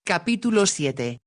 Capítulo 7.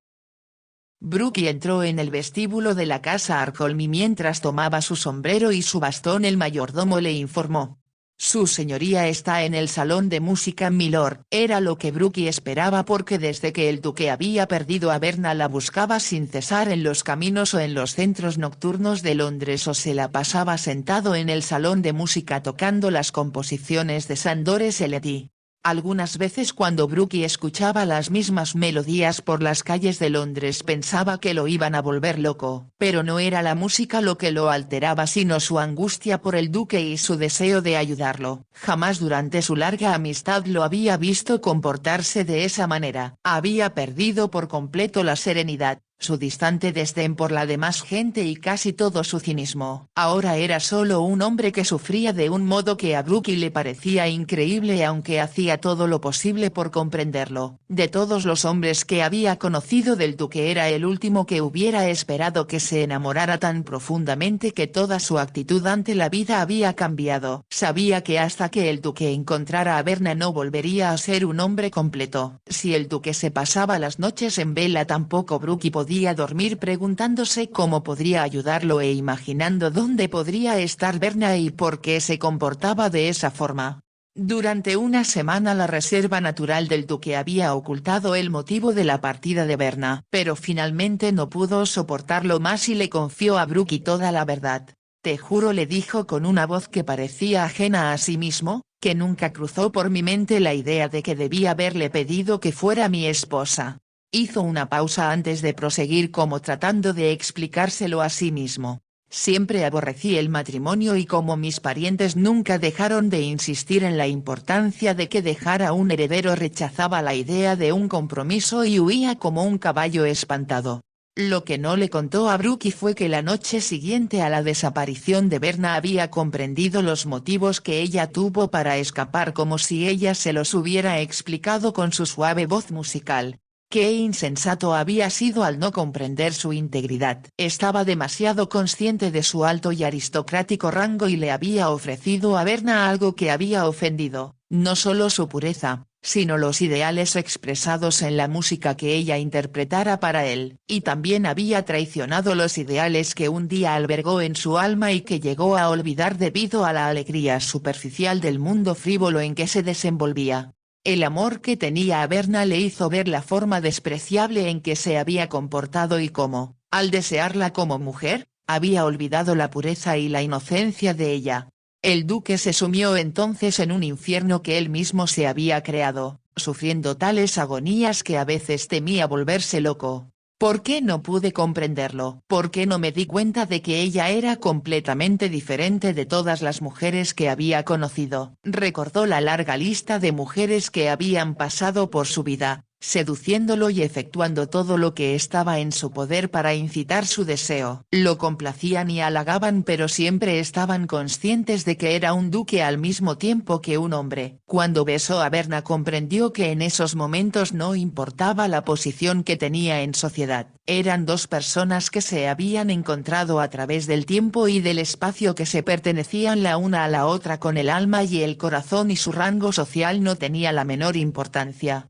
Brooke entró en el vestíbulo de la casa Arcolm y mientras tomaba su sombrero y su bastón el mayordomo le informó. Su señoría está en el salón de música milord. Era lo que Brooke esperaba porque desde que el duque había perdido a Berna la buscaba sin cesar en los caminos o en los centros nocturnos de Londres o se la pasaba sentado en el salón de música tocando las composiciones de Sandor Elodie. Algunas veces cuando Brooke escuchaba las mismas melodías por las calles de Londres pensaba que lo iban a volver loco, pero no era la música lo que lo alteraba sino su angustia por el duque y su deseo de ayudarlo. Jamás durante su larga amistad lo había visto comportarse de esa manera. Había perdido por completo la serenidad, su distante desdén por la demás gente y casi todo su cinismo. Ahora era solo un hombre que sufría de un modo que a Brooke le parecía increíble aunque hacía todo lo posible por comprenderlo. De todos los hombres que había conocido del duque era el último que hubiera esperado que se enamorara tan profundamente que toda su actitud ante la vida había cambiado. Sabía que hasta que el duque encontrara a Berna no volvería a ser un hombre completo. Si el duque se pasaba las noches en vela tampoco Brooke podía dormir preguntándose cómo podría ayudarlo e imaginando dónde podría estar Berna y por qué se comportaba de esa forma. Durante una semana la reserva natural del duque había ocultado el motivo de la partida de Berna, pero finalmente no pudo soportarlo más y le confió a Brooke toda la verdad. Te juro, le dijo con una voz que parecía ajena a sí mismo, que nunca cruzó por mi mente la idea de que debía haberle pedido que fuera mi esposa. Hizo una pausa antes de proseguir como tratando de explicárselo a sí mismo. Siempre aborrecí el matrimonio y como mis parientes nunca dejaron de insistir en la importancia de que dejara un heredero rechazaba la idea de un compromiso y huía como un caballo espantado. Lo que no le contó a Brooke fue que la noche siguiente a la desaparición de Berna había comprendido los motivos que ella tuvo para escapar como si ella se los hubiera explicado con su suave voz musical. Qué insensato había sido al no comprender su integridad. Estaba demasiado consciente de su alto y aristocrático rango y le había ofrecido a Berna algo que había ofendido, no solo su pureza, sino los ideales expresados en la música que ella interpretara para él, y también había traicionado los ideales que un día albergó en su alma y que llegó a olvidar debido a la alegría superficial del mundo frívolo en que se desenvolvía. El amor que tenía a Berna le hizo ver la forma despreciable en que se había comportado y cómo, al desearla como mujer, había olvidado la pureza y la inocencia de ella. El duque se sumió entonces en un infierno que él mismo se había creado, sufriendo tales agonías que a veces temía volverse loco. ¿Por qué no pude comprenderlo? ¿Por qué no me di cuenta de que ella era completamente diferente de todas las mujeres que había conocido? Recordó la larga lista de mujeres que habían pasado por su vida, seduciéndolo y efectuando todo lo que estaba en su poder para incitar su deseo. Lo complacían y halagaban pero siempre estaban conscientes de que era un duque al mismo tiempo que un hombre. Cuando besó a Berna comprendió que en esos momentos no importaba la posición que tenía en sociedad, eran dos personas que se habían encontrado a través del tiempo y del espacio que se pertenecían la una a la otra con el alma y el corazón y su rango social no tenía la menor importancia.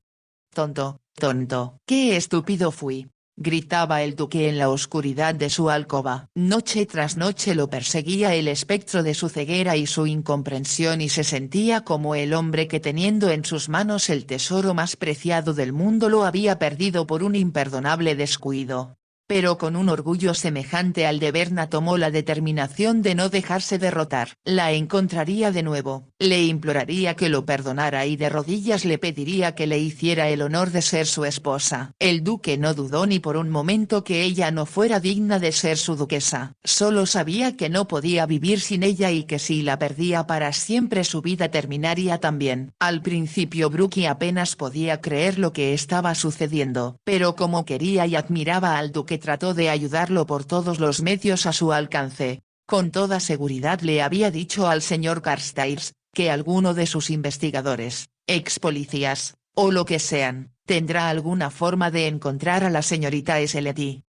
Tonto, tonto, qué estúpido fui, gritaba el duque en la oscuridad de su alcoba. Noche tras noche lo perseguía el espectro de su ceguera y su incomprensión y se sentía como el hombre que teniendo en sus manos el tesoro más preciado del mundo lo había perdido por un imperdonable descuido. Pero con un orgullo semejante al de Berna tomó la determinación de no dejarse derrotar. La encontraría de nuevo, le imploraría que lo perdonara y de rodillas le pediría que le hiciera el honor de ser su esposa. El duque no dudó ni por un momento que ella no fuera digna de ser su duquesa. Solo sabía que no podía vivir sin ella y que si la perdía para siempre su vida terminaría también. Al principio Brooke apenas podía creer lo que estaba sucediendo, pero como quería y admiraba al duque trató de ayudarlo por todos los medios a su alcance. Con toda seguridad le había dicho al señor Carstairs, que alguno de sus investigadores, ex policías, o lo que sean, tendrá alguna forma de encontrar a la señorita Elodie.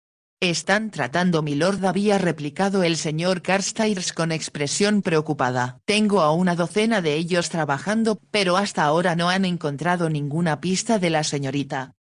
Están tratando milord, había replicado el señor Carstairs con expresión preocupada. Tengo a una docena de ellos trabajando pero hasta ahora no han encontrado ninguna pista de la señorita.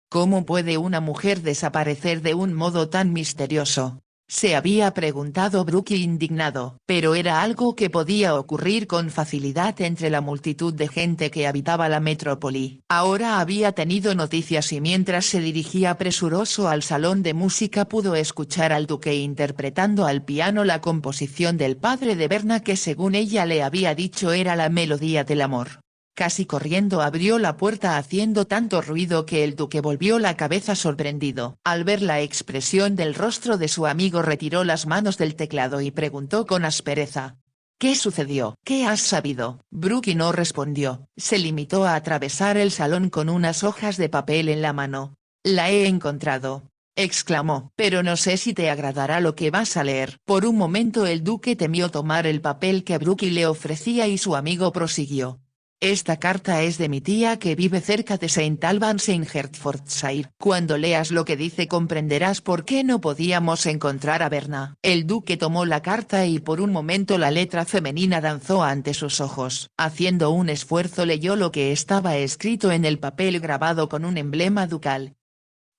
¿Cómo puede una mujer desaparecer de un modo tan misterioso? Se había preguntado Brooke indignado. Pero era algo que podía ocurrir con facilidad entre la multitud de gente que habitaba la metrópoli. Ahora había tenido noticias y mientras se dirigía presuroso al salón de música pudo escuchar al duque interpretando al piano la composición del padre de Berna que según ella le había dicho era la melodía del amor. Casi corriendo abrió la puerta haciendo tanto ruido que el duque volvió la cabeza sorprendido. Al ver la expresión del rostro de su amigo retiró las manos del teclado y preguntó con aspereza. ¿Qué sucedió? ¿Qué has sabido? Brooke no respondió, se limitó a atravesar el salón con unas hojas de papel en la mano. La he encontrado, exclamó. Pero no sé si te agradará lo que vas a leer. Por un momento el duque temió tomar el papel que Brooke le ofrecía y su amigo prosiguió. Esta carta es de mi tía que vive cerca de St Albans en Hertfordshire. Cuando leas lo que dice comprenderás por qué no podíamos encontrar a Berna. El duque tomó la carta y por un momento la letra femenina danzó ante sus ojos. Haciendo un esfuerzo leyó lo que estaba escrito en el papel grabado con un emblema ducal.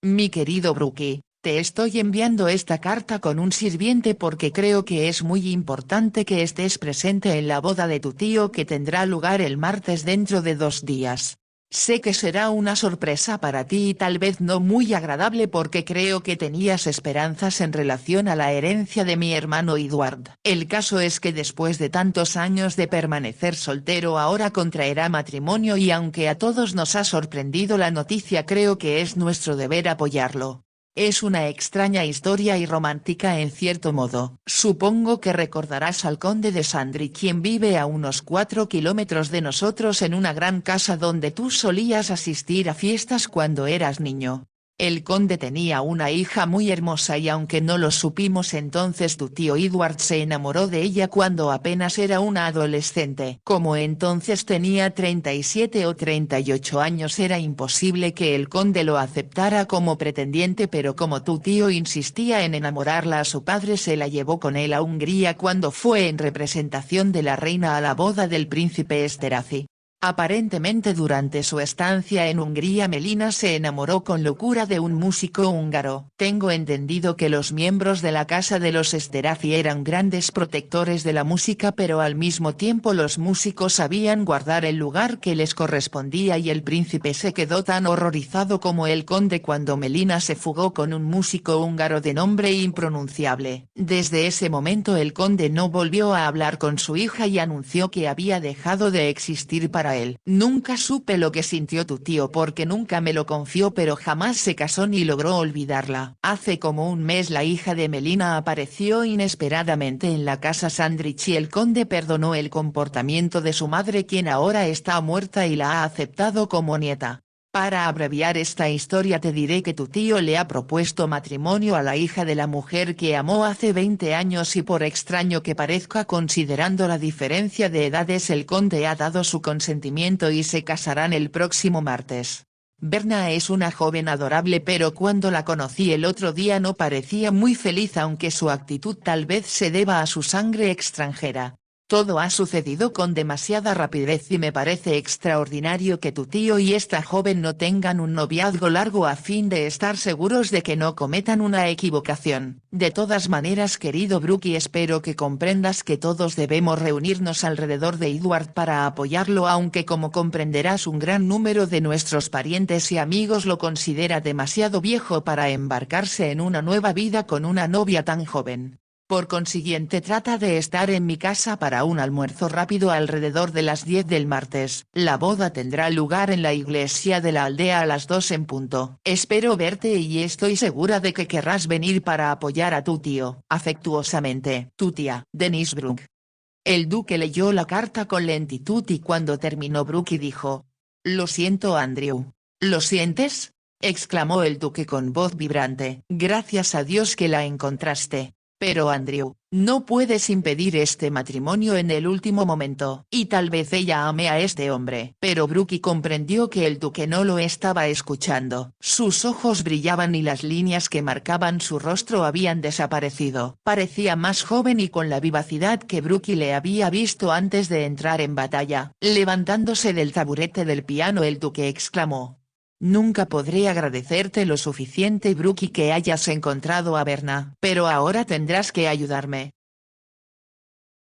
Mi querido Brooke, te estoy enviando esta carta con un sirviente porque creo que es muy importante que estés presente en la boda de tu tío que tendrá lugar el martes dentro de 2 días. Sé que será una sorpresa para ti y tal vez no muy agradable porque creo que tenías esperanzas en relación a la herencia de mi hermano Edward. El caso es que después de tantos años de permanecer soltero ahora contraerá matrimonio y aunque a todos nos ha sorprendido la noticia creo que es nuestro deber apoyarlo. Es una extraña historia y romántica en cierto modo. Supongo que recordarás al conde de Sandry quien vive a unos 4 kilómetros de nosotros en una gran casa donde tú solías asistir a fiestas cuando eras niño. El conde tenía una hija muy hermosa y aunque no lo supimos entonces tu tío Edward se enamoró de ella cuando apenas era una adolescente. Como entonces tenía 37 o 38 años era imposible que el conde lo aceptara como pretendiente pero como tu tío insistía en enamorarla a su padre se la llevó con él a Hungría cuando fue en representación de la reina a la boda del príncipe Esterházy. Aparentemente durante su estancia en Hungría Melina se enamoró con locura de un músico húngaro. Tengo entendido que los miembros de la casa de los Esterházy eran grandes protectores de la música pero al mismo tiempo los músicos sabían guardar el lugar que les correspondía y el príncipe se quedó tan horrorizado como el conde cuando Melina se fugó con un músico húngaro de nombre impronunciable. Desde ese momento el conde no volvió a hablar con su hija y anunció que había dejado de existir para él. Nunca supe lo que sintió tu tío porque nunca me lo confió pero jamás se casó ni logró olvidarla. Hace como un mes la hija de Melina apareció inesperadamente en la casa Sandrich y el conde perdonó el comportamiento de su madre quien ahora está muerta y la ha aceptado como nieta. Para abreviar esta historia te diré que tu tío le ha propuesto matrimonio a la hija de la mujer que amó hace 20 años y por extraño que parezca considerando la diferencia de edades el conde ha dado su consentimiento y se casarán el próximo martes. Berna es una joven adorable pero cuando la conocí el otro día no parecía muy feliz aunque su actitud tal vez se deba a su sangre extranjera. Todo ha sucedido con demasiada rapidez y me parece extraordinario que tu tío y esta joven no tengan un noviazgo largo a fin de estar seguros de que no cometan una equivocación. De todas maneras querido Brooke espero que comprendas que todos debemos reunirnos alrededor de Edward para apoyarlo aunque como comprenderás un gran número de nuestros parientes y amigos lo considera demasiado viejo para embarcarse en una nueva vida con una novia tan joven. Por consiguiente trata de estar en mi casa para un almuerzo rápido alrededor de las 10 del martes. La boda tendrá lugar en la iglesia de la aldea a las 2 en punto. Espero verte y estoy segura de que querrás venir para apoyar a tu tío. Afectuosamente. Tu tía, Denise Brooke. El duque leyó la carta con lentitud y cuando terminó Brooke dijo. Lo siento Andrew. ¿Lo sientes? Exclamó el duque con voz vibrante. Gracias a Dios que la encontraste. Pero Andrew, no puedes impedir este matrimonio en el último momento. Y tal vez ella ame a este hombre. Pero Brooke comprendió que el duque no lo estaba escuchando. Sus ojos brillaban y las líneas que marcaban su rostro habían desaparecido. Parecía más joven y con la vivacidad que Brooke le había visto antes de entrar en batalla. Levantándose del taburete del piano el duque exclamó. Nunca podré agradecerte lo suficiente, Brooke, que hayas encontrado a Berna, pero ahora tendrás que ayudarme.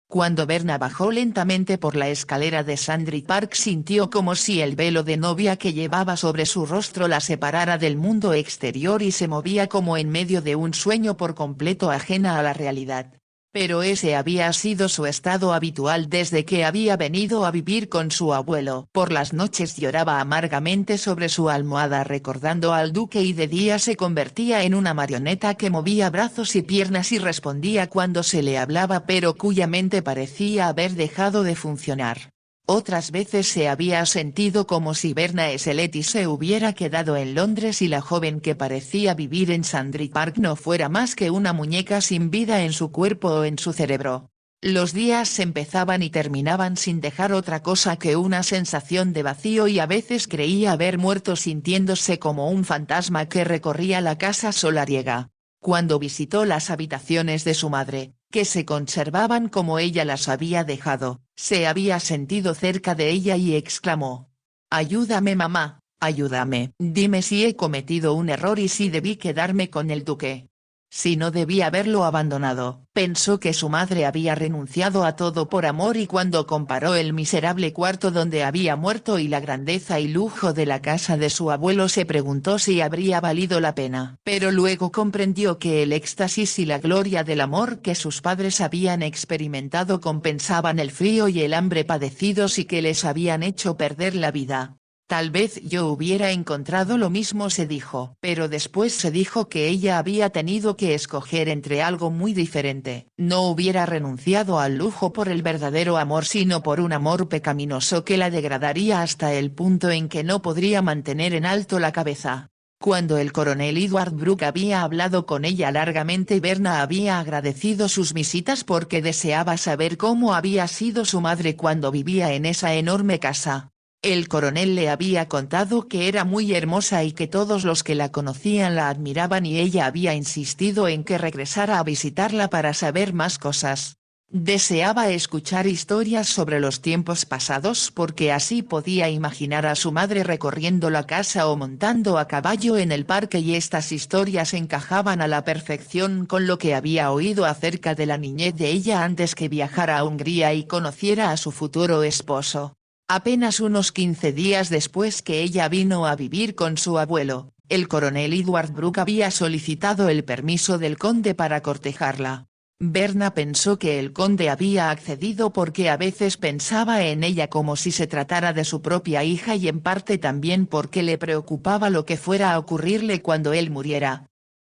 Cuando Berna bajó lentamente por la escalera de Sandry Park, sintió como si el velo de novia que llevaba sobre su rostro la separara del mundo exterior y se movía como en medio de un sueño por completo ajena a la realidad. Pero ese había sido su estado habitual desde que había venido a vivir con su abuelo. Por las noches lloraba amargamente sobre su almohada recordando al duque y de día se convertía en una marioneta que movía brazos y piernas y respondía cuando se le hablaba pero cuya mente parecía haber dejado de funcionar. Otras veces se había sentido como si Berna Seletti se hubiera quedado en Londres y la joven que parecía vivir en Sandry Park no fuera más que una muñeca sin vida en su cuerpo o en su cerebro. Los días empezaban y terminaban sin dejar otra cosa que una sensación de vacío y a veces creía haber muerto sintiéndose como un fantasma que recorría la casa solariega. Cuando visitó las habitaciones de su madre, que se conservaban como ella las había dejado, se había sentido cerca de ella y exclamó: «Ayúdame, mamá, ayúdame, dime si he cometido un error y si debí quedarme con el duque. Si no debí haberlo abandonado». Pensó que su madre había renunciado a todo por amor y cuando comparó el miserable cuarto donde había muerto y la grandeza y lujo de la casa de su abuelo se preguntó si habría valido la pena. Pero luego comprendió que el éxtasis y la gloria del amor que sus padres habían experimentado compensaban el frío y el hambre padecidos y que les habían hecho perder la vida. Tal vez yo hubiera encontrado lo mismo, se dijo, pero después se dijo que ella había tenido que escoger entre algo muy diferente. No hubiera renunciado al lujo por el verdadero amor sino por un amor pecaminoso que la degradaría hasta el punto en que no podría mantener en alto la cabeza. Cuando el coronel Edward Brooke había hablado con ella largamente, Berna había agradecido sus visitas porque deseaba saber cómo había sido su madre cuando vivía en esa enorme casa. El coronel le había contado que era muy hermosa y que todos los que la conocían la admiraban y ella había insistido en que regresara a visitarla para saber más cosas. Deseaba escuchar historias sobre los tiempos pasados porque así podía imaginar a su madre recorriendo la casa o montando a caballo en el parque y estas historias encajaban a la perfección con lo que había oído acerca de la niñez de ella antes que viajara a Hungría y conociera a su futuro esposo. Apenas unos 15 días después que ella vino a vivir con su abuelo, el coronel Edward Brooke había solicitado el permiso del conde para cortejarla. Berna pensó que el conde había accedido porque a veces pensaba en ella como si se tratara de su propia hija y en parte también porque le preocupaba lo que fuera a ocurrirle cuando él muriera.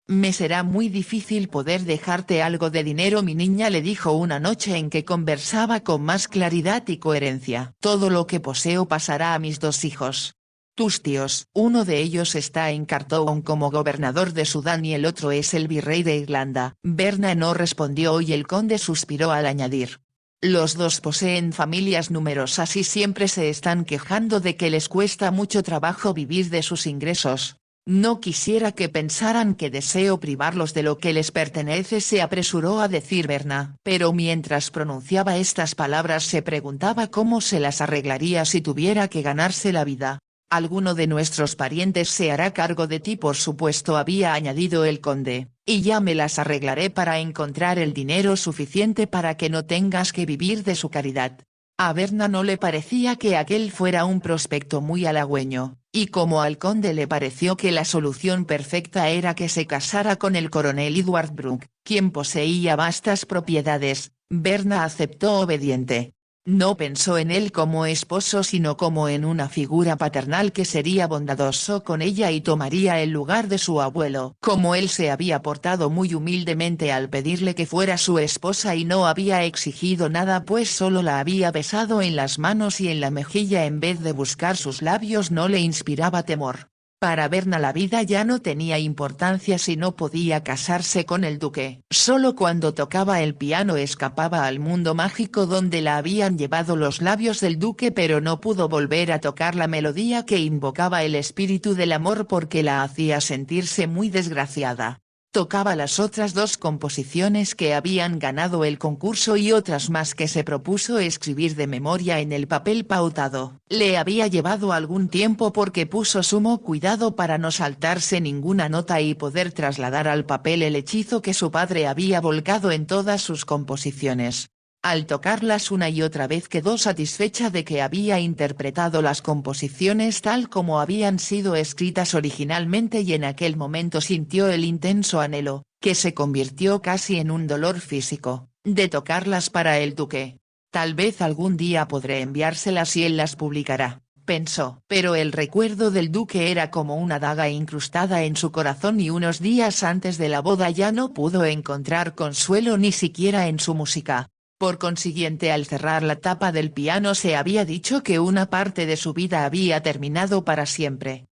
«Me será muy difícil poder dejarte algo de dinero, mi niña», le dijo una noche en que conversaba con más claridad y coherencia. «Todo lo que poseo pasará a mis dos hijos. Tus tíos, uno de ellos está en Khartoum como gobernador de Sudán y el otro es el virrey de Irlanda». Berna no respondió y el conde suspiró al añadir: «Los dos poseen familias numerosas y siempre se están quejando de que les cuesta mucho trabajo vivir de sus ingresos. No quisiera que pensaran que deseo privarlos de lo que les pertenece», se apresuró a decir Berna, pero mientras pronunciaba estas palabras se preguntaba cómo se las arreglaría si tuviera que ganarse la vida. «Alguno de nuestros parientes se hará cargo de ti, por supuesto», había añadido el conde, «y ya me las arreglaré para encontrar el dinero suficiente para que no tengas que vivir de su caridad». A Berna no le parecía que aquel fuera un prospecto muy halagüeño, y como al conde le pareció que la solución perfecta era que se casara con el coronel Edward Brooke, quien poseía vastas propiedades, Berna aceptó obediente. No pensó en él como esposo sino como en una figura paternal que sería bondadoso con ella y tomaría el lugar de su abuelo. Como él se había portado muy humildemente al pedirle que fuera su esposa y no había exigido nada pues solo la había besado en las manos y en la mejilla en vez de buscar sus labios, no le inspiraba temor. Para Berna la vida ya no tenía importancia si no podía casarse con el duque. Solo cuando tocaba el piano escapaba al mundo mágico donde la habían llevado los labios del duque, pero no pudo volver a tocar la melodía que invocaba el espíritu del amor porque la hacía sentirse muy desgraciada. Tocaba las otras dos composiciones que habían ganado el concurso y otras más que se propuso escribir de memoria en el papel pautado. Le había llevado algún tiempo porque puso sumo cuidado para no saltarse ninguna nota y poder trasladar al papel el hechizo que su padre había volcado en todas sus composiciones. Al tocarlas una y otra vez quedó satisfecha de que había interpretado las composiciones tal como habían sido escritas originalmente y en aquel momento sintió el intenso anhelo, que se convirtió casi en un dolor físico, de tocarlas para el duque. Tal vez algún día podré enviárselas y él las publicará, pensó. Pero el recuerdo del duque era como una daga incrustada en su corazón y unos días antes de la boda ya no pudo encontrar consuelo ni siquiera en su música. Por consiguiente, al cerrar la tapa del piano se había dicho que una parte de su vida había terminado para siempre.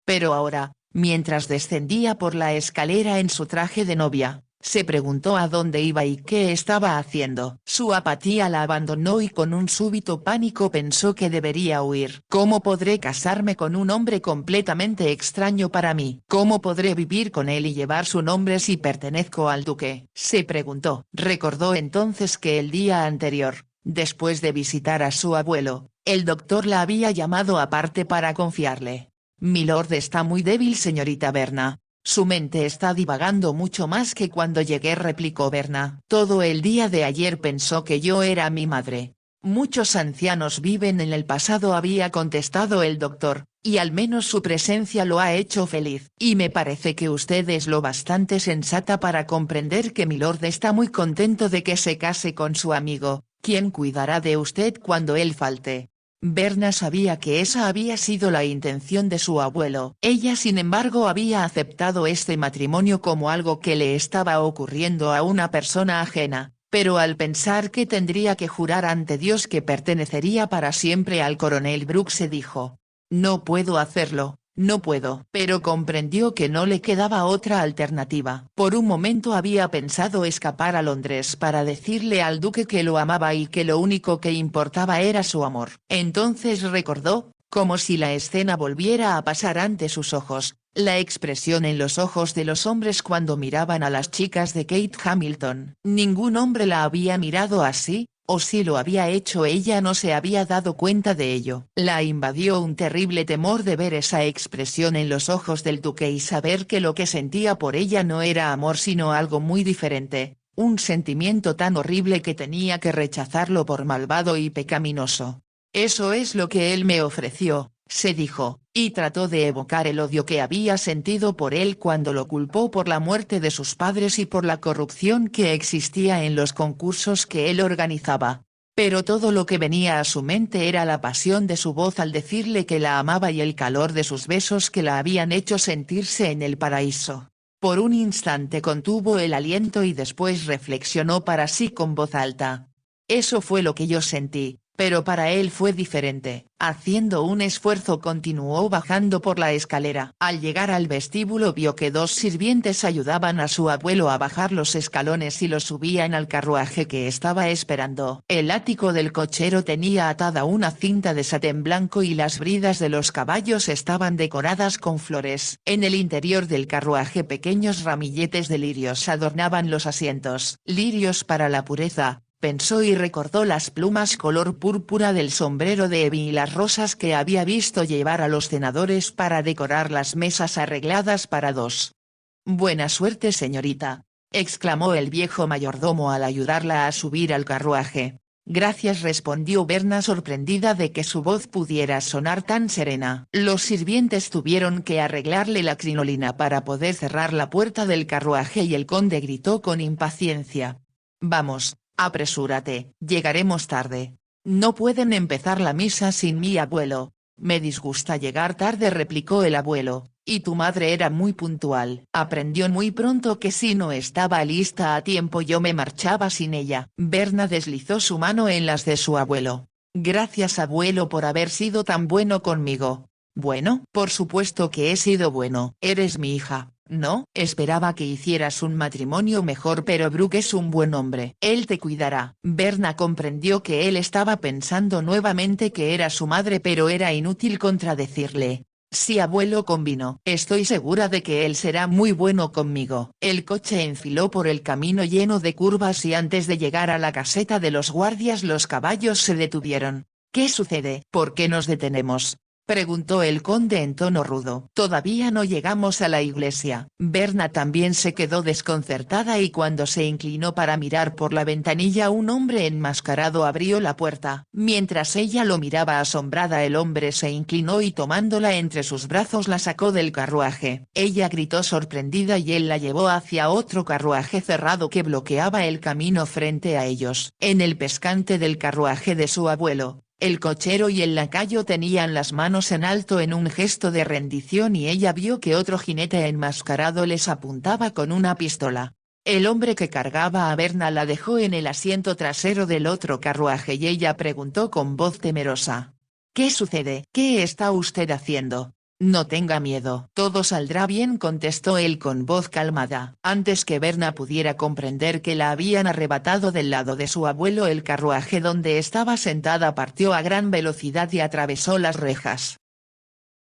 Pero ahora, mientras descendía por la escalera en su traje de novia, se preguntó a dónde iba y qué estaba haciendo. Su apatía la abandonó y con un súbito pánico pensó que debería huir. ¿Cómo podré casarme con un hombre completamente extraño para mí? ¿Cómo podré vivir con él y llevar su nombre si pertenezco al duque? Se preguntó. Recordó entonces que el día anterior, después de visitar a su abuelo, el doctor la había llamado aparte para confiarle. «Milord está muy débil, señorita Berna. Su mente está divagando mucho más que cuando llegué», replicó Berna. «Todo el día de ayer pensó que yo era mi madre». «Muchos ancianos viven en el pasado», había contestado el doctor, «y al menos su presencia lo ha hecho feliz. Y me parece que usted es lo bastante sensata para comprender que milord está muy contento de que se case con su amigo, quien cuidará de usted cuando él falte». Berna sabía que esa había sido la intención de su abuelo. Ella sin embargo había aceptado este matrimonio como algo que le estaba ocurriendo a una persona ajena, pero al pensar que tendría que jurar ante Dios que pertenecería para siempre al coronel Brooke se dijo: «No puedo hacerlo. No puedo». Pero comprendió que no le quedaba otra alternativa. Por un momento había pensado escapar a Londres para decirle al duque que lo amaba y que lo único que importaba era su amor. Entonces recordó, como si la escena volviera a pasar ante sus ojos, la expresión en los ojos de los hombres cuando miraban a las chicas de Kate Hamilton. Ningún hombre la había mirado así, o si lo había hecho ella no se había dado cuenta de ello. La invadió un terrible temor de ver esa expresión en los ojos del duque y saber que lo que sentía por ella no era amor sino algo muy diferente, un sentimiento tan horrible que tenía que rechazarlo por malvado y pecaminoso. «Eso es lo que él me ofreció», se dijo, y trató de evocar el odio que había sentido por él cuando lo culpó por la muerte de sus padres y por la corrupción que existía en los concursos que él organizaba. Pero todo lo que venía a su mente era la pasión de su voz al decirle que la amaba y el calor de sus besos que la habían hecho sentirse en el paraíso. Por un instante contuvo el aliento y después reflexionó para sí con voz alta. «Eso fue lo que yo sentí». Pero para él fue diferente. Haciendo un esfuerzo continuó bajando por la escalera. Al llegar al vestíbulo vio que dos sirvientes ayudaban a su abuelo a bajar los escalones y lo subían al carruaje que estaba esperando. El ático del cochero tenía atada una cinta de satén blanco y las bridas de los caballos estaban decoradas con flores. En el interior del carruaje pequeños ramilletes de lirios adornaban los asientos. «Lirios para la pureza», pensó y recordó las plumas color púrpura del sombrero de Evie y las rosas que había visto llevar a los cenadores para decorar las mesas arregladas para dos. «Buena suerte, señorita», exclamó el viejo mayordomo al ayudarla a subir al carruaje. «Gracias», respondió Berna sorprendida de que su voz pudiera sonar tan serena. Los sirvientes tuvieron que arreglarle la crinolina para poder cerrar la puerta del carruaje y el conde gritó con impaciencia: «Vamos. Apresúrate, llegaremos tarde». «No pueden empezar la misa sin mi abuelo». «Me disgusta llegar tarde», replicó el abuelo, «y tu madre era muy puntual». Aprendió muy pronto que si no estaba lista a tiempo yo me marchaba sin ella. Berna deslizó su mano en las de su abuelo. «Gracias, abuelo, por haber sido tan bueno conmigo». «Bueno, por supuesto que he sido bueno. Eres mi hija, ¿no? Esperaba que hicieras un matrimonio mejor, pero Brooke es un buen hombre. Él te cuidará». Berna comprendió que él estaba pensando nuevamente que era su madre, pero era inútil contradecirle. Sí, abuelo, convino. Estoy segura de que él será muy bueno conmigo. El coche enfiló por el camino lleno de curvas y antes de llegar a la caseta de los guardias los caballos se detuvieron. ¿Qué sucede? ¿Por qué nos detenemos?, preguntó el conde en tono rudo. Todavía no llegamos a la iglesia. Berna también se quedó desconcertada y cuando se inclinó para mirar por la ventanilla un hombre enmascarado abrió la puerta. Mientras ella lo miraba asombrada el hombre se inclinó y tomándola entre sus brazos la sacó del carruaje. Ella gritó sorprendida y él la llevó hacia otro carruaje cerrado que bloqueaba el camino frente a ellos. En el pescante del carruaje de su abuelo, el cochero y el lacayo tenían las manos en alto en un gesto de rendición y ella vio que otro jinete enmascarado les apuntaba con una pistola. El hombre que cargaba a Berna la dejó en el asiento trasero del otro carruaje y ella preguntó con voz temerosa: ¿Qué sucede? ¿Qué está usted haciendo? No tenga miedo. Todo saldrá bien, contestó él con voz calmada. Antes que Berna pudiera comprender que la habían arrebatado del lado de su abuelo, el carruaje donde estaba sentada partió a gran velocidad y atravesó las rejas.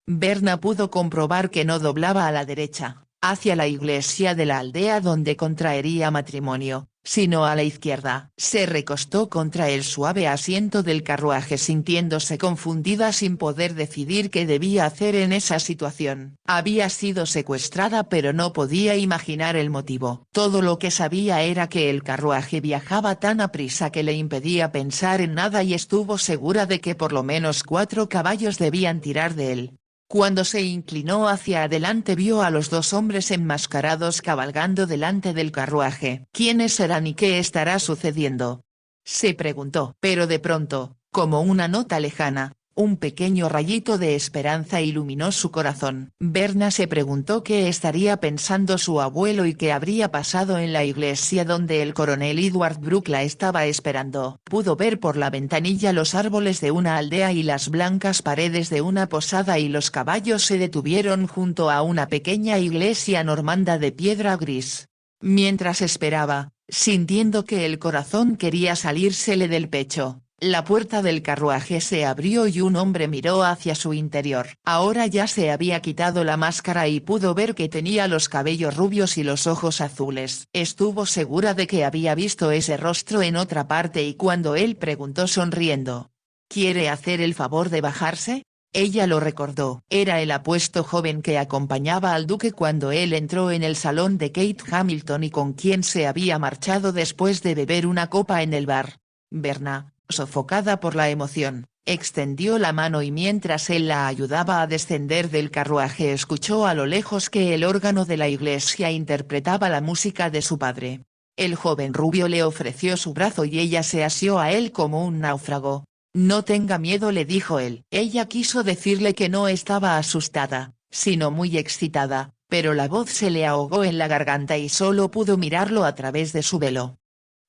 Berna pudo comprobar que no doblaba a la derecha, hacia la iglesia de la aldea donde contraería matrimonio, sino a la izquierda. Se recostó contra el suave asiento del carruaje sintiéndose confundida sin poder decidir qué debía hacer en esa situación. Había sido secuestrada pero no podía imaginar el motivo. Todo lo que sabía era que el carruaje viajaba tan aprisa que le impedía pensar en nada y estuvo segura de que por lo menos 4 caballos debían tirar de él. Cuando se inclinó hacia adelante vio a los 2 hombres enmascarados cabalgando delante del carruaje. ¿Quiénes serán y qué estará sucediendo?, se preguntó. Pero de pronto, como una nota lejana, un pequeño rayito de esperanza iluminó su corazón. Berna se preguntó qué estaría pensando su abuelo y qué habría pasado en la iglesia donde el coronel Edward Brooke la estaba esperando. Pudo ver por la ventanilla los árboles de una aldea y las blancas paredes de una posada y los caballos se detuvieron junto a una pequeña iglesia normanda de piedra gris. Mientras esperaba, sintiendo que el corazón quería salírsele del pecho, la puerta del carruaje se abrió y un hombre miró hacia su interior. Ahora ya se había quitado la máscara y pudo ver que tenía los cabellos rubios y los ojos azules. Estuvo segura de que había visto ese rostro en otra parte y cuando él preguntó sonriendo: ¿Quiere hacer el favor de bajarse?, ella lo recordó. Era el apuesto joven que acompañaba al duque cuando él entró en el salón de Kate Hamilton y con quien se había marchado después de beber una copa en el bar. Berna, sofocada por la emoción, extendió la mano y mientras él la ayudaba a descender del carruaje escuchó a lo lejos que el órgano de la iglesia interpretaba la música de su padre. El joven rubio le ofreció su brazo y ella se asió a él como un náufrago. No tenga miedo, le dijo él. Ella quiso decirle que no estaba asustada, sino muy excitada, pero la voz se le ahogó en la garganta y solo pudo mirarlo a través de su velo.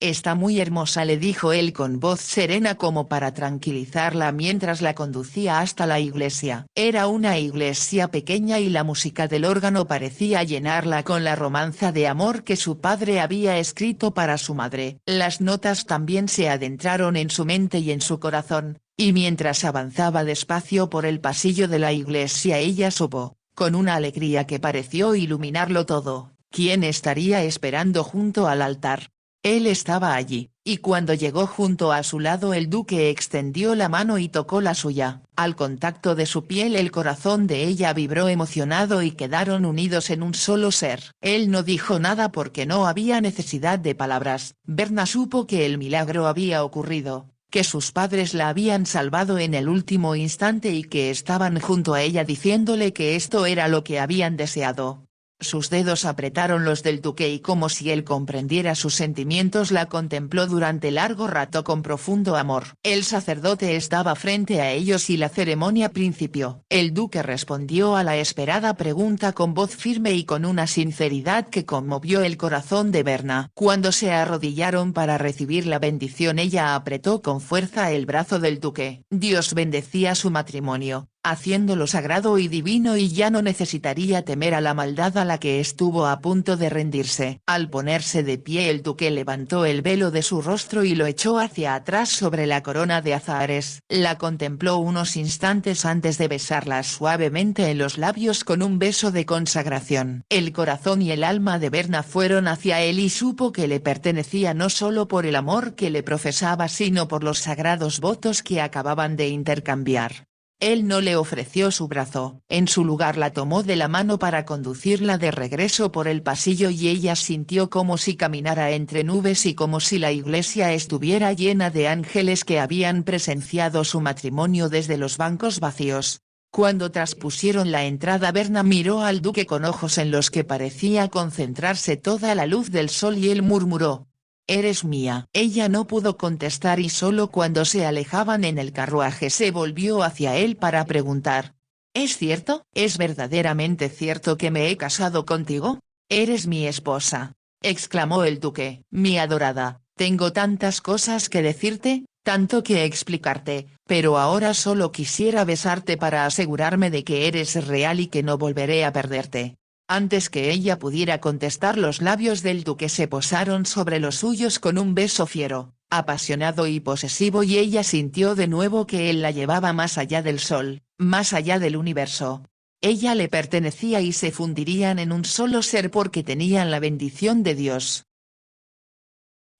Está muy hermosa, le dijo él con voz serena como para tranquilizarla mientras la conducía hasta la iglesia. Era una iglesia pequeña y la música del órgano parecía llenarla con la romanza de amor que su padre había escrito para su madre. Las notas también se adentraron en su mente y en su corazón, y mientras avanzaba despacio por el pasillo de la iglesia ella supo, con una alegría que pareció iluminarlo todo, quién estaría esperando junto al altar. Él estaba allí, y cuando llegó junto a su lado el duque extendió la mano y tocó la suya. Al contacto de su piel el corazón de ella vibró emocionado y quedaron unidos en un solo ser. Él no dijo nada porque no había necesidad de palabras. Berna supo que el milagro había ocurrido, que sus padres la habían salvado en el último instante y que estaban junto a ella diciéndole que esto era lo que habían deseado. Sus dedos apretaron los del duque y como si él comprendiera sus sentimientos la contempló durante largo rato con profundo amor. El sacerdote estaba frente a ellos y la ceremonia principió. El duque respondió a la esperada pregunta con voz firme y con una sinceridad que conmovió el corazón de Berna. Cuando se arrodillaron para recibir la bendición ella apretó con fuerza el brazo del duque. Dios bendecía su matrimonio, haciéndolo sagrado y divino, y ya no necesitaría temer a la maldad a la que estuvo a punto de rendirse. Al ponerse de pie, el duque levantó el velo de su rostro y lo echó hacia atrás sobre la corona de azahares. La contempló unos instantes antes de besarla suavemente en los labios con un beso de consagración. El corazón y el alma de Berna fueron hacia él y supo que le pertenecía no solo por el amor que le profesaba, sino por los sagrados votos que acababan de intercambiar. Él no le ofreció su brazo, en su lugar la tomó de la mano para conducirla de regreso por el pasillo, y ella sintió como si caminara entre nubes y como si la iglesia estuviera llena de ángeles que habían presenciado su matrimonio desde los bancos vacíos. Cuando traspusieron la entrada, Berna miró al duque con ojos en los que parecía concentrarse toda la luz del sol, y él murmuró: «Eres mía». Ella no pudo contestar, y solo cuando se alejaban en el carruaje se volvió hacia él para preguntar: «¿Es cierto? ¿Es verdaderamente cierto que me he casado contigo? Eres mi esposa», exclamó el duque. «Mi adorada, tengo tantas cosas que decirte, tanto que explicarte, pero ahora solo quisiera besarte para asegurarme de que eres real y que no volveré a perderte». Antes que ella pudiera contestar, los labios del duque se posaron sobre los suyos con un beso fiero, apasionado y posesivo, y ella sintió de nuevo que él la llevaba más allá del sol, más allá del universo. Ella le pertenecía y se fundirían en un solo ser porque tenían la bendición de Dios.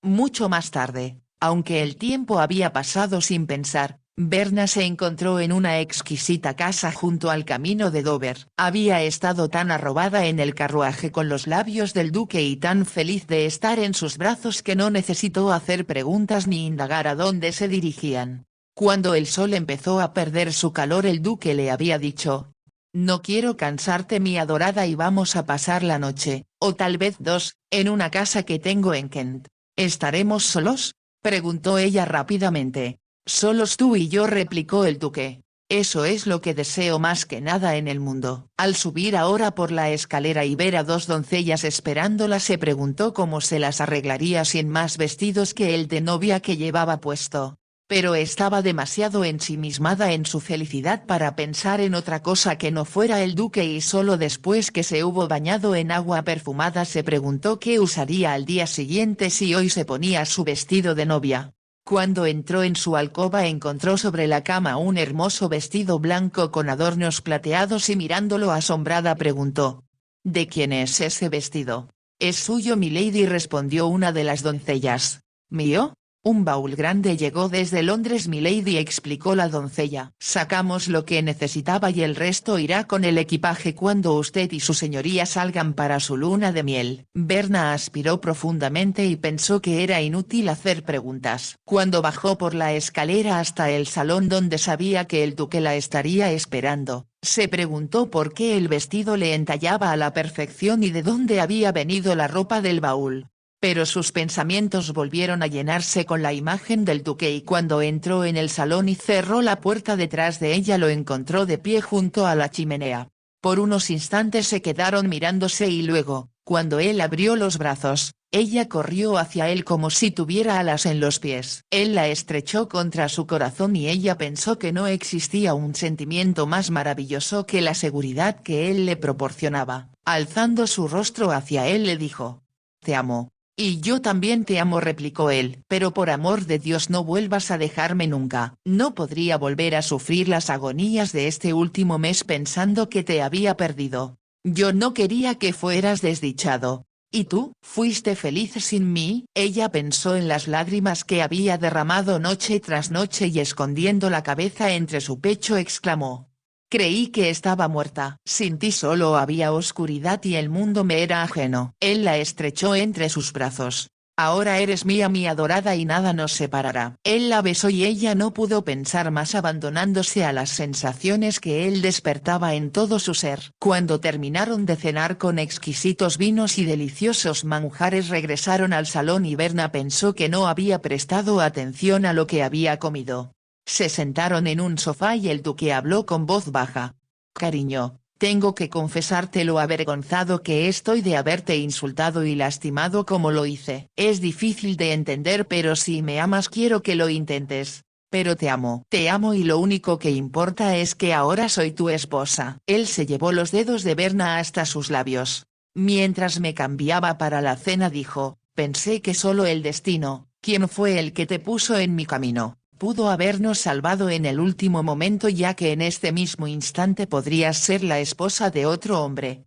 Mucho más tarde, aunque el tiempo había pasado sin pensar, Berna se encontró en una exquisita casa junto al camino de Dover. Había estado tan arrobada en el carruaje con los labios del duque y tan feliz de estar en sus brazos que no necesitó hacer preguntas ni indagar a dónde se dirigían. Cuando el sol empezó a perder su calor, el duque le había dicho: «No quiero cansarte, mi adorada, y vamos a pasar la noche, o tal vez dos, en una casa que tengo en Kent». «¿Estaremos solos?», preguntó ella rápidamente. «Solos tú y yo», replicó el duque. «Eso es lo que deseo más que nada en el mundo». Al subir ahora por la escalera y ver a dos doncellas esperándola, se preguntó cómo se las arreglaría sin más vestidos que el de novia que llevaba puesto. Pero estaba demasiado ensimismada en su felicidad para pensar en otra cosa que no fuera el duque, y solo después que se hubo bañado en agua perfumada se preguntó qué usaría al día siguiente si hoy se ponía su vestido de novia. Cuando entró en su alcoba encontró sobre la cama un hermoso vestido blanco con adornos plateados y mirándolo asombrada preguntó: «¿De quién es ese vestido?». «Es suyo, milady», respondió una de las doncellas. «¿Mío? Un baúl grande llegó desde Londres, milady», explicó la doncella. «Sacamos lo que necesitaba y el resto irá con el equipaje cuando usted y su señoría salgan para su luna de miel». Berna aspiró profundamente y pensó que era inútil hacer preguntas. Cuando bajó por la escalera hasta el salón donde sabía que el duque la estaría esperando, se preguntó por qué el vestido le entallaba a la perfección y de dónde había venido la ropa del baúl. Pero sus pensamientos volvieron a llenarse con la imagen del duque, y cuando entró en el salón y cerró la puerta detrás de ella lo encontró de pie junto a la chimenea. Por unos instantes se quedaron mirándose y luego, cuando él abrió los brazos, ella corrió hacia él como si tuviera alas en los pies. Él la estrechó contra su corazón y ella pensó que no existía un sentimiento más maravilloso que la seguridad que él le proporcionaba. Alzando su rostro hacia él le dijo: «Te amo». «Y yo también te amo», replicó él, «pero por amor de Dios no vuelvas a dejarme nunca». No podría volver a sufrir las agonías de este último mes pensando que te había perdido. Yo no quería que fueras desdichado. ¿Y tú? ¿Fuiste feliz sin mí? Ella pensó en las lágrimas que había derramado noche tras noche y escondiendo la cabeza entre su pecho exclamó: «Creí que estaba muerta. Sin ti solo había oscuridad y el mundo me era ajeno». Él la estrechó entre sus brazos. «Ahora eres mía, mi adorada, y nada nos separará». Él la besó y ella no pudo pensar más, abandonándose a las sensaciones que él despertaba en todo su ser. Cuando terminaron de cenar con exquisitos vinos y deliciosos manjares regresaron al salón y Berna pensó que no había prestado atención a lo que había comido. Se sentaron en un sofá y el duque habló con voz baja: «Cariño, tengo que confesarte lo avergonzado que estoy de haberte insultado y lastimado como lo hice. Es difícil de entender, pero si me amas quiero que lo intentes. Pero te amo y lo único que importa es que ahora soy tu esposa. Él se llevó los dedos de Berna hasta sus labios. Mientras me cambiaba para la cena dijo, pensé que solo el destino, quien fue el que te puso en mi camino, pudo habernos salvado en el último momento ya que en este mismo instante podrías ser la esposa de otro hombre.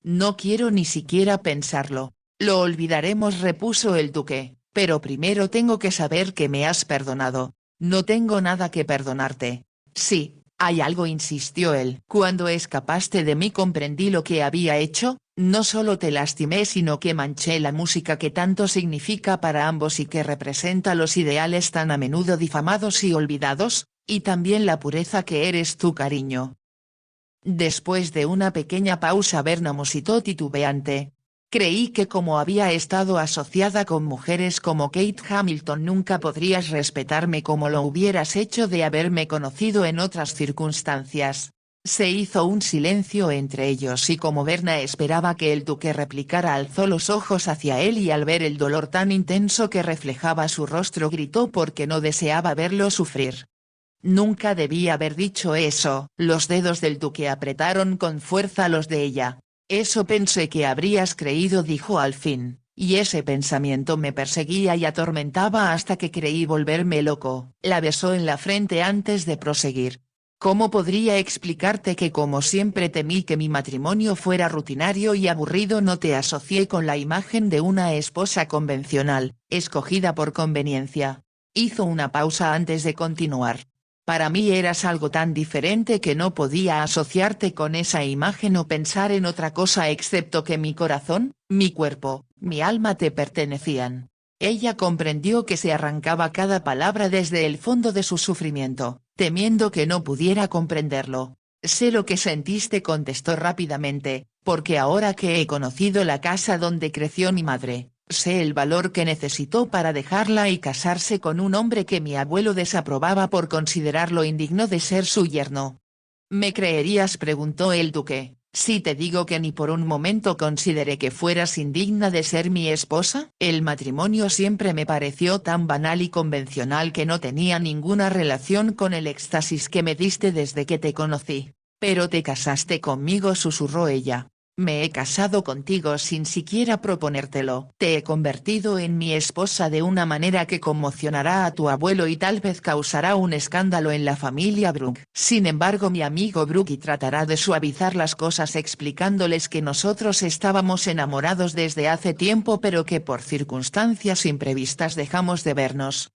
No quiero ni siquiera pensarlo. Lo olvidaremos, repuso el duque, pero primero tengo que saber que me has perdonado. No tengo nada que perdonarte. Sí, hay algo, insistió él. Cuando escapaste de mí comprendí lo que había hecho, no solo te lastimé sino que manché la música que tanto significa para ambos y que representa los ideales tan a menudo difamados y olvidados, y también la pureza que eres tú, cariño. Después de una pequeña pausa Berna musitó titubeante. Creí que como había estado asociada con mujeres como Kate Hamilton nunca podrías respetarme como lo hubieras hecho de haberme conocido en otras circunstancias. Se hizo un silencio entre ellos y como Berna esperaba que el duque replicara alzó los ojos hacia él y al ver el dolor tan intenso que reflejaba su rostro gritó porque no deseaba verlo sufrir. Nunca debí haber dicho eso. Los dedos del duque apretaron con fuerza los de ella. Eso pensé que habrías creído, dijo al fin, y ese pensamiento me perseguía y atormentaba hasta que creí volverme loco. La besó en la frente antes de proseguir. ¿Cómo podría explicarte que como siempre temí que mi matrimonio fuera rutinario y aburrido no te asocié con la imagen de una esposa convencional, escogida por conveniencia? Hizo una pausa antes de continuar. Para mí eras algo tan diferente que no podía asociarte con esa imagen o pensar en otra cosa excepto que mi corazón, mi cuerpo, mi alma te pertenecían. Ella comprendió que se arrancaba cada palabra desde el fondo de su sufrimiento, temiendo que no pudiera comprenderlo. Sé lo que sentiste, contestó rápidamente, porque ahora que he conocido la casa donde creció mi madre, sé el valor que necesitó para dejarla y casarse con un hombre que mi abuelo desaprobaba por considerarlo indigno de ser su yerno. ¿Me creerías?, preguntó el duque, si te digo que ni por un momento consideré que fueras indigna de ser mi esposa? El matrimonio siempre me pareció tan banal y convencional que no tenía ninguna relación con el éxtasis que me diste desde que te conocí. Pero te casaste conmigo, susurró ella. Me he casado contigo sin siquiera proponértelo. Te he convertido en mi esposa de una manera que conmocionará a tu abuelo y tal vez causará un escándalo en la familia Brooke. Sin embargo, mi amigo Brooke tratará de suavizar las cosas explicándoles que nosotros estábamos enamorados desde hace tiempo pero que por circunstancias imprevistas dejamos de vernos.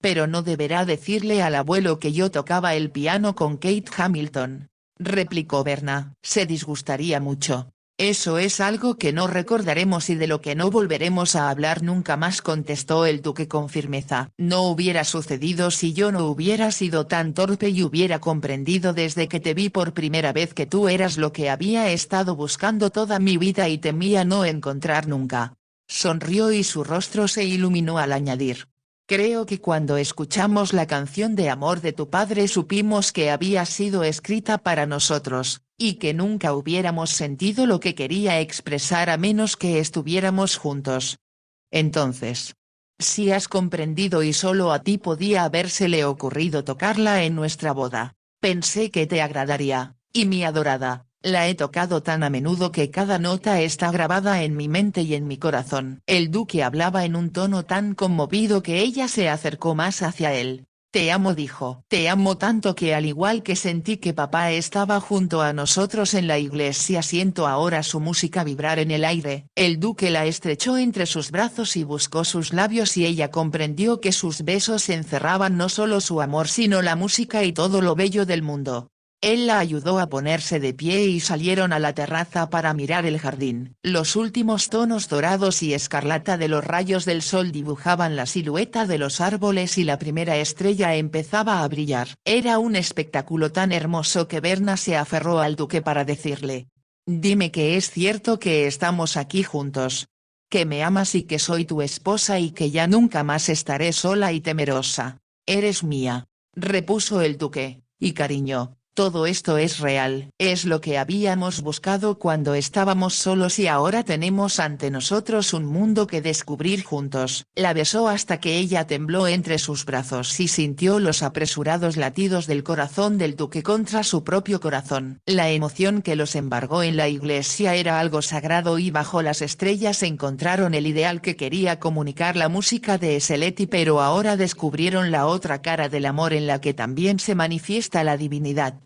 Pero no deberá decirle al abuelo que yo tocaba el piano con Kate Hamilton, replicó Berna. Se disgustaría mucho. Eso es algo que no recordaremos y de lo que no volveremos a hablar nunca más, contestó el duque con firmeza. No hubiera sucedido si yo no hubiera sido tan torpe y hubiera comprendido desde que te vi por primera vez que tú eras lo que había estado buscando toda mi vida y temía no encontrar nunca. Sonrió y su rostro se iluminó al añadir. Creo que cuando escuchamos la canción de amor de tu padre supimos que había sido escrita para nosotros, y que nunca hubiéramos sentido lo que quería expresar a menos que estuviéramos juntos. Entonces, si has comprendido y solo a ti podía habérsele ocurrido tocarla en nuestra boda, pensé que te agradaría, y mi adorada, la he tocado tan a menudo que cada nota está grabada en mi mente y en mi corazón. El duque hablaba en un tono tan conmovido que ella se acercó más hacia él. Te amo, dijo. Te amo tanto que al igual que sentí que papá estaba junto a nosotros en la iglesia siento ahora su música vibrar en el aire. El duque la estrechó entre sus brazos y buscó sus labios y ella comprendió que sus besos encerraban no solo su amor sino la música y todo lo bello del mundo. Él la ayudó a ponerse de pie y salieron a la terraza para mirar el jardín. Los últimos tonos dorados y escarlata de los rayos del sol dibujaban la silueta de los árboles y la primera estrella empezaba a brillar. Era un espectáculo tan hermoso que Berna se aferró al duque para decirle: «Dime que es cierto que estamos aquí juntos. Que me amas y que soy tu esposa y que ya nunca más estaré sola y temerosa. Eres mía», repuso el duque, «y cariño, Todo esto es real. Es lo que habíamos buscado cuando estábamos solos y ahora tenemos ante nosotros un mundo que descubrir juntos. La besó hasta que ella tembló entre sus brazos y sintió los apresurados latidos del corazón del duque contra su propio corazón. La emoción que los embargó en la iglesia era algo sagrado y bajo las estrellas encontraron el ideal que quería comunicar la música de Seletti, pero ahora descubrieron la otra cara del amor en la que también se manifiesta la divinidad.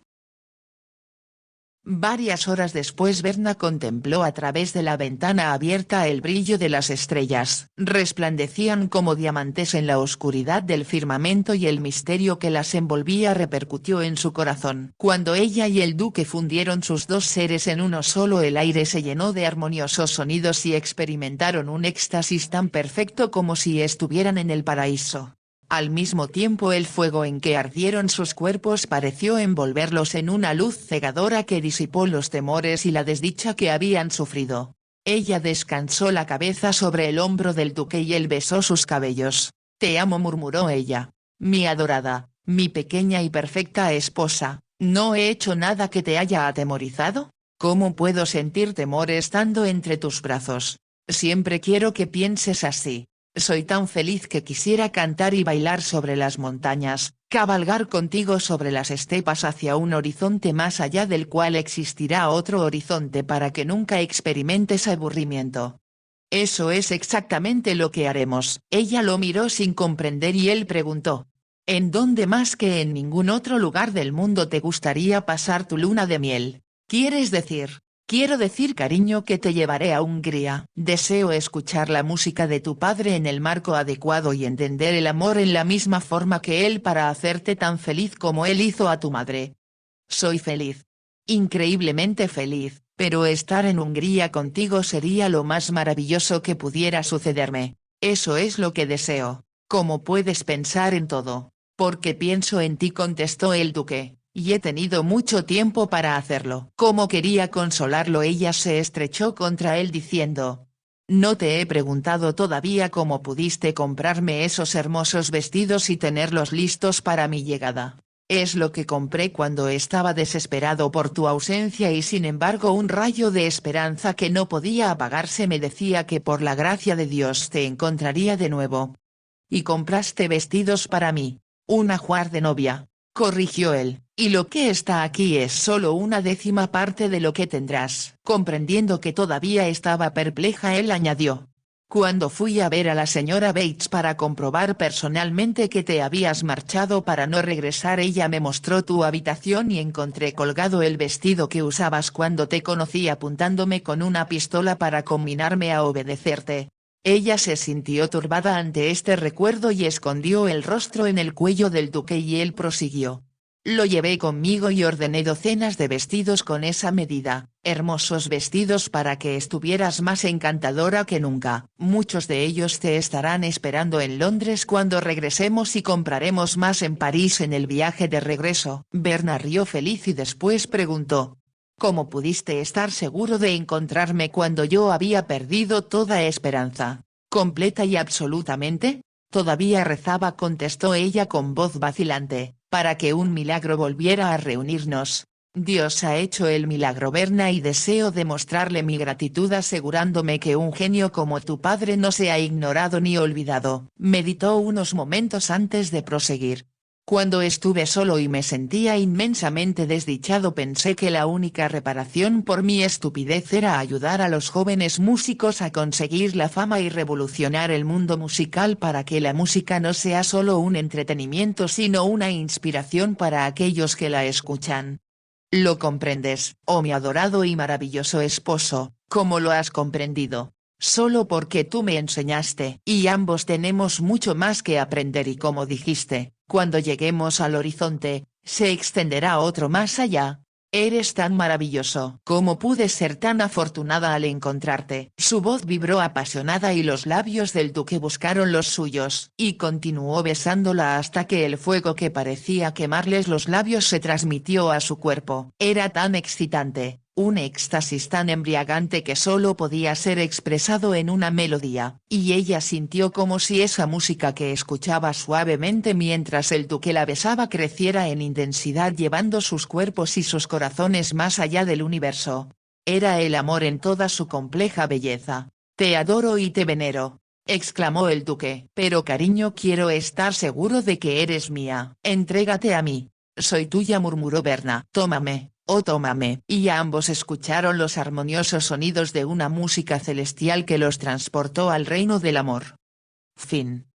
Varias horas después Berna contempló a través de la ventana abierta el brillo de las estrellas. Resplandecían como diamantes en la oscuridad del firmamento y el misterio que las envolvía repercutió en su corazón. Cuando ella y el duque fundieron sus dos seres en uno solo, el aire se llenó de armoniosos sonidos y experimentaron un éxtasis tan perfecto como si estuvieran en el paraíso. Al mismo tiempo el fuego en que ardieron sus cuerpos pareció envolverlos en una luz cegadora que disipó los temores y la desdicha que habían sufrido. Ella descansó la cabeza sobre el hombro del duque y él besó sus cabellos. «Te amo», murmuró ella. «Mi adorada, mi pequeña y perfecta esposa, ¿no he hecho nada que te haya atemorizado? ¿Cómo puedo sentir temor estando entre tus brazos? Siempre quiero que pienses así. Soy tan feliz que quisiera cantar y bailar sobre las montañas, cabalgar contigo sobre las estepas hacia un horizonte más allá del cual existirá otro horizonte para que nunca experimentes aburrimiento». «Eso es exactamente lo que haremos». Ella lo miró sin comprender y él preguntó: «¿En dónde más que en ningún otro lugar del mundo te gustaría pasar tu luna de miel? ¿Quieres decir?» «Quiero decir, cariño, que te llevaré a Hungría. Deseo escuchar la música de tu padre en el marco adecuado y entender el amor en la misma forma que él para hacerte tan feliz como él hizo a tu madre». «Soy feliz. Increíblemente feliz, pero estar en Hungría contigo sería lo más maravilloso que pudiera sucederme. Eso es lo que deseo. ¿Cómo puedes pensar en todo?» «Porque pienso en ti», contestó el duque. «Y he tenido mucho tiempo para hacerlo». Como quería consolarlo, ella se estrechó contra él diciendo: «No te he preguntado todavía cómo pudiste comprarme esos hermosos vestidos y tenerlos listos para mi llegada». «Es lo que compré cuando estaba desesperado por tu ausencia y sin embargo un rayo de esperanza que no podía apagarse me decía que por la gracia de Dios te encontraría de nuevo». «Y compraste vestidos para mí. Un ajuar de novia», corrigió él, «y lo que está aquí es solo una décima parte de lo que tendrás». Comprendiendo que todavía estaba perpleja, él añadió: «Cuando fui a ver a la señora Bates para comprobar personalmente que te habías marchado para no regresar, ella me mostró tu habitación y encontré colgado el vestido que usabas cuando te conocí, apuntándome con una pistola para conminarme a obedecerte». Ella se sintió turbada ante este recuerdo y escondió el rostro en el cuello del duque y él prosiguió: «Lo llevé conmigo y ordené docenas de vestidos con esa medida, hermosos vestidos para que estuvieras más encantadora que nunca. Muchos de ellos te estarán esperando en Londres cuando regresemos y compraremos más en París en el viaje de regreso». Berna rió feliz y después preguntó: «¿Cómo pudiste estar seguro de encontrarme cuando yo había perdido toda esperanza?» «Completa y absolutamente. Todavía rezaba», contestó ella con voz vacilante, «para que un milagro volviera a reunirnos. Dios ha hecho el milagro, Berna, y deseo demostrarle mi gratitud asegurándome que un genio como tu padre no se ha ignorado ni olvidado». Meditó unos momentos antes de proseguir: «Cuando estuve solo y me sentía inmensamente desdichado, pensé que la única reparación por mi estupidez era ayudar a los jóvenes músicos a conseguir la fama y revolucionar el mundo musical para que la música no sea solo un entretenimiento sino una inspiración para aquellos que la escuchan. ¿Lo comprendes, oh mi adorado y maravilloso esposo? ¿Cómo lo has comprendido? Solo porque tú me enseñaste. Y ambos tenemos mucho más que aprender y, como dijiste, cuando lleguemos al horizonte, se extenderá otro más allá. Eres tan maravilloso. ¿Cómo pude ser tan afortunada al encontrarte?» Su voz vibró apasionada y los labios del duque buscaron los suyos, y continuó besándola hasta que el fuego que parecía quemarles los labios se transmitió a su cuerpo. Era tan excitante, un éxtasis tan embriagante que solo podía ser expresado en una melodía, y ella sintió como si esa música que escuchaba suavemente mientras el duque la besaba creciera en intensidad llevando sus cuerpos y sus corazones más allá del universo. Era el amor en toda su compleja belleza. «Te adoro y te venero», exclamó el duque. «Pero cariño, quiero estar seguro de que eres mía. Entrégate a mí. Soy tuya», murmuró Berna. «Tómame, oh tómame». Y ambos escucharon los armoniosos sonidos de una música celestial que los transportó al reino del amor. Fin.